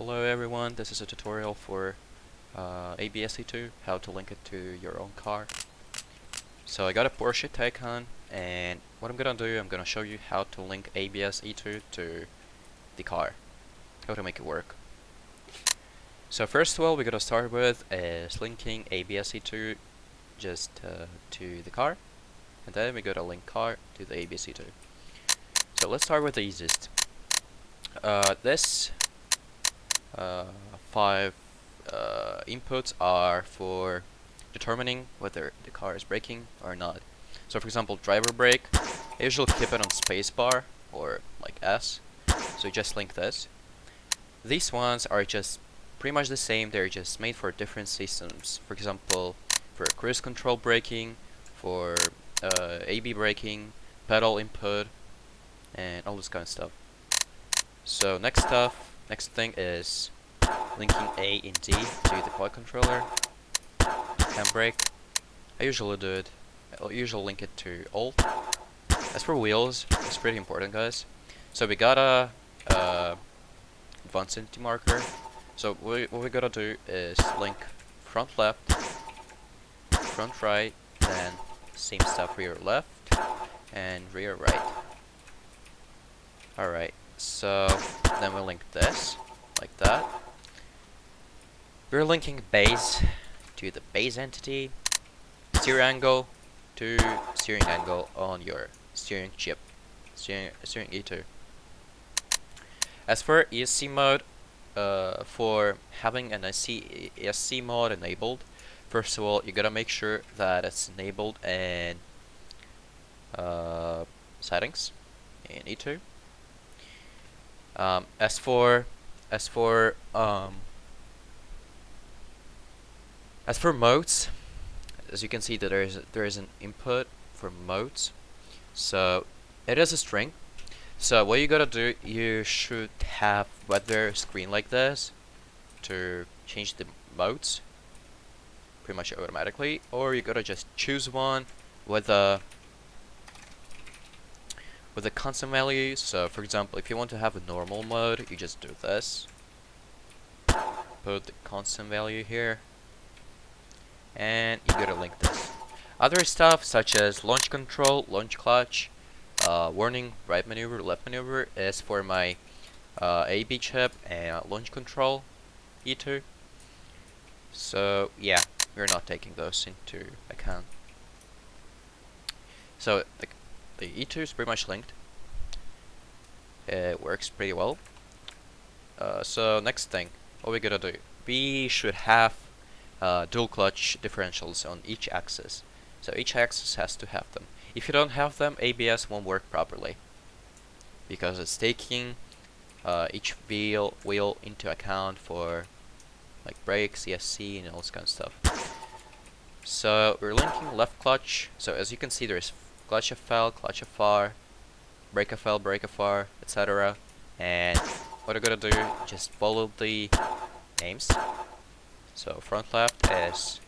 Hello everyone, this is a tutorial for ABS-E2, how to link it to your own car. So I got a Porsche Taycan, and what I'm gonna do, I'm gonna show you how to link ABS-E2 to the car, how to make it work. So first of all, we're gonna start with is linking ABS-E2 just to the car, and then we gotta link car to the ABS-E2. So let's start with the easiest. This 5 inputs are for determining whether the car is braking or not. So for example, driver brake, I usually keep it on spacebar or like S, so you just link this. These ones are just pretty much the same, they're just made for different systems. For example, for cruise control braking, for AB braking, pedal input, and all this kind of stuff. So next thing is linking A and D to the quad controller. Handbrake, I usually do it. I'll usually link it to Alt. As for wheels, it's pretty important, guys. So we got a advanced marker. So what we gotta do is link front left, front right, then same stuff rear left and rear right. Alright, so then we'll link this like that. We're linking base to the base entity, steer angle to steering angle on your steering chip, steering E2. As for ESC mode, for having an ESC mode enabled, first of all, you gotta make sure that it's enabled in settings in E2. As for modes, as you can see that there is an input for modes, so it is a string. So what you gotta do, you should have weather screen like this to change the modes pretty much automatically, or you gotta just choose one with a constant value. So for example, if you want to have a normal mode, you just do this, put the constant value here, and you gotta link this. Other stuff such as launch control, launch clutch, warning, right maneuver, left maneuver is for my AB chip and launch control E2. So yeah, we're not taking those into account. So the E2 is pretty much linked. It works pretty well. So next thing, what we gotta do? We should have dual clutch differentials on each axis. So each axis has to have them. If you don't have them, ABS won't work properly because it's taking each wheel into account for like brakes, ESC, and all this kind of stuff. So we're linking left clutch. So as you can see, there's clutch FL, clutch FR, brake FL, brake FR, etc. And what I'm gonna do, just follow the names. So front left is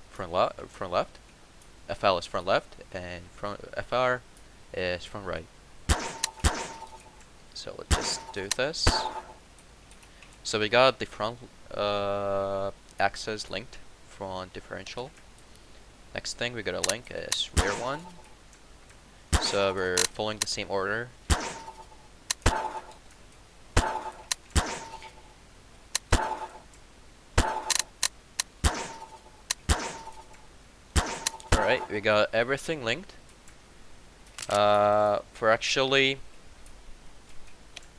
front left, FL is front left, and front FR is front right. So let's just do this. So we got the front axis linked front differential. Next thing we gotta link is rear one. So we're following the same order. Alright, we got everything linked. For actually,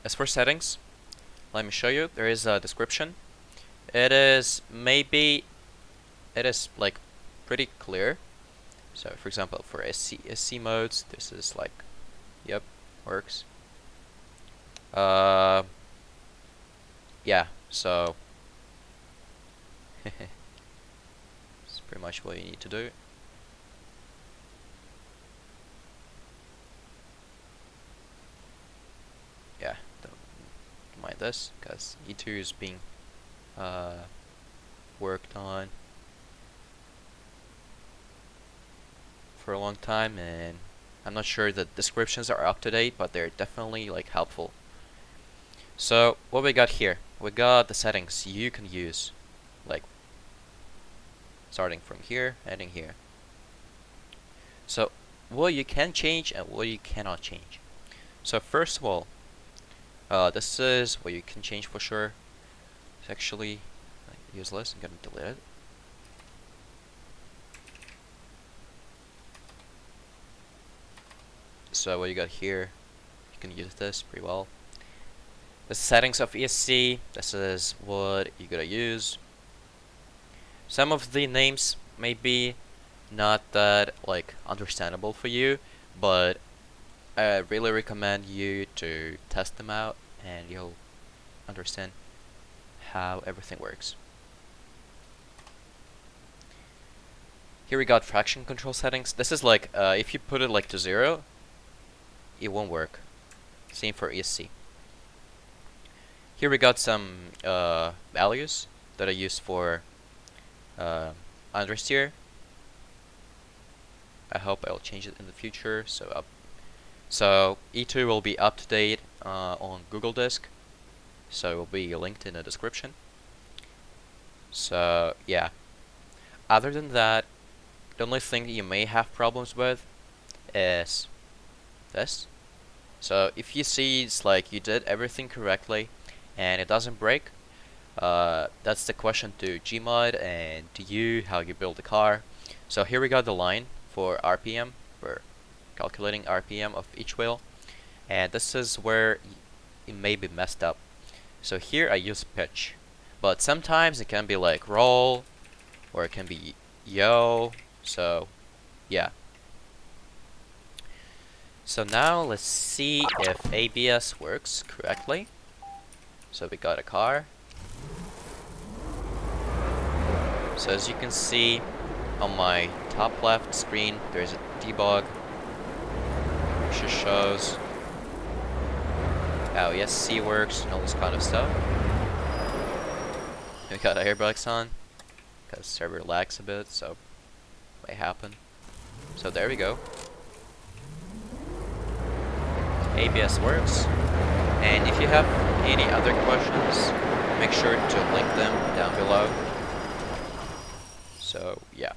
as for settings, let me show you. There is a description. It is like pretty clear. So for example, for ESC modes, this is like, yep, works. Yeah, so it's pretty much what you need to do. Yeah, don't mind this because E2 is being worked on for a long time, and I'm not sure the descriptions are up to date, but they're definitely like helpful. So what we got here? We got the settings you can use, like starting from here, ending here. So what you can change and what you cannot change. So first of all, this is what you can change for sure. It's actually useless. I'm gonna delete it. So what you got here, you can use this pretty well. The settings of ESC, this is what you gotta use. Some of the names may be not that like understandable for you, but I really recommend you to test them out and you'll understand how everything works. Here we got traction control settings. This is like if you put it like to 0, it won't work. Same for ESC. Here we got some values that I use for understeer. I hope I'll change it in the future. So E2 will be up to date on Google Disk, so it will be linked in the description. So yeah, other than that, the only thing you may have problems with is this. So if you see it's like you did everything correctly and it doesn't break, that's the question to Gmod and to you, how you build the car. So here we got the line for RPM. We're calculating RPM of each wheel, and this is where it may be messed up. So here I use pitch, but sometimes it can be like roll, or it can be yo. So yeah. So now let's see if ABS works correctly. So we got a car. So as you can see on my top left screen, there's a debug which just shows how ESC works and all this kind of stuff. We got airbags on because server lags a bit, so may happen. So there we go. ABS works, and if you have any other questions, make sure to link them down below. So yeah.